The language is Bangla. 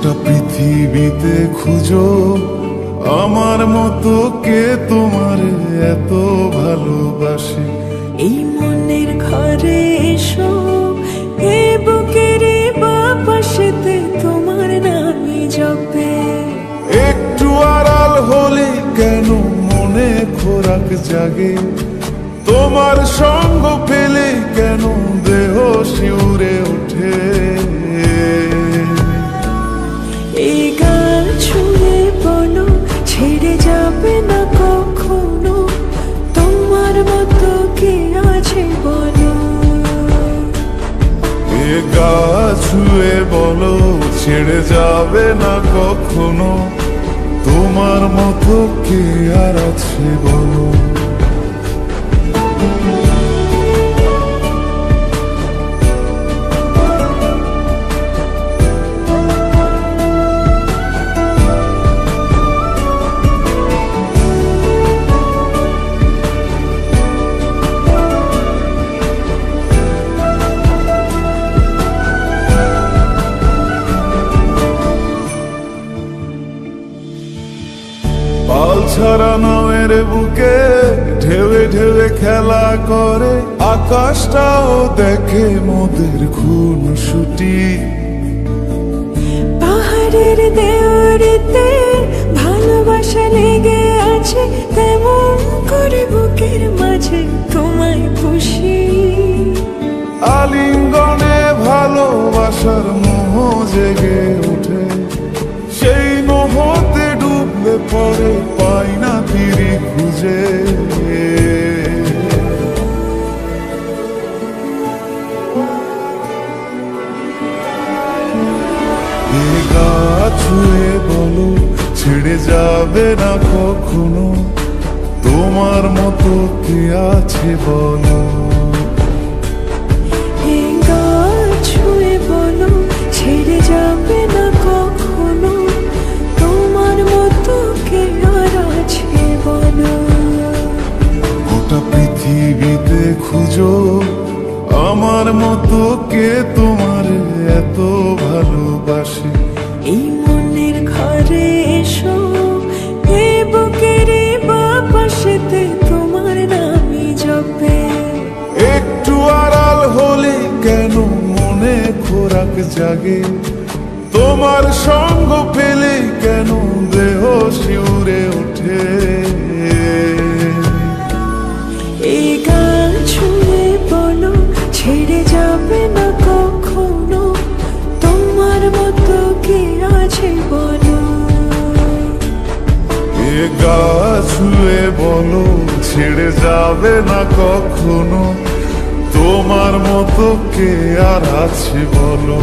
গোটা পৃথিবীতে খুঁজো আমার মতো কে তোমার এত ভালোবাসে। এই মনের ঘরে এসো, এ বুকের বাপাশেতে তোমার নামই জপে। একটু আড়াল হলে কেন মনে খোরাক জাগে, তোমার সঙ্গ পেলে কেন দেহ শিউরে ওঠে। এই গান ছুঁয়ে বলো ছেড়ে যাবে না কখনো, তোমার মতো কে আছে বলো। এ গা ছুঁয়ে বলো ছেড়ে যাবে না কখনো, তোমার মতো কে আর আছে বলো। পাল ছাড়া নামের বুকে ঢেউে ঢেউে খেলা করে, আকাশটাও দেখে মোদের খুনসুটি। পাহাড়ের দেওয়ারিতে ভালোবাসা লেগে আছে, তেমন করে বুকের মাঝে তোমায় খুশি। আলিঙ্গনে ভালোবাসার মোহ জেগে ওঠে, সেই মোহতে ডুবলে পরে পাই না ফিরি খুঁজে। এ গা ছুঁয়ে বলো ছেড়ে যাবে না কখনো, তোমার মতো কে আছে বলো। এই গান ছুঁয়ে বলো ছেড়ে যাবে না কখনো, তোমার মতো কে আর আছে বলো। গোটা পৃথিবীতে খুঁজো আমার মতো কে তোমার এত ভালোবাসে। এই মনের ঘরে এসো, এ বুকের বাপাশেতে তোমার নামই জপে। একটু আড়াল হলে কেন মনে খোরাক জাগে, তোমার সঙ্গ পেলে কেন দেহ শিউরে ওঠে। এই গান ছুঁয়ে বলো ছেড়ে যাবে না কখনো, তোমার মতো কে আছে বলো। এ গা ছুঁয়ে বলো ছেড়ে যাবে না কখনো, তোমার মতো কে আর আছে বলো।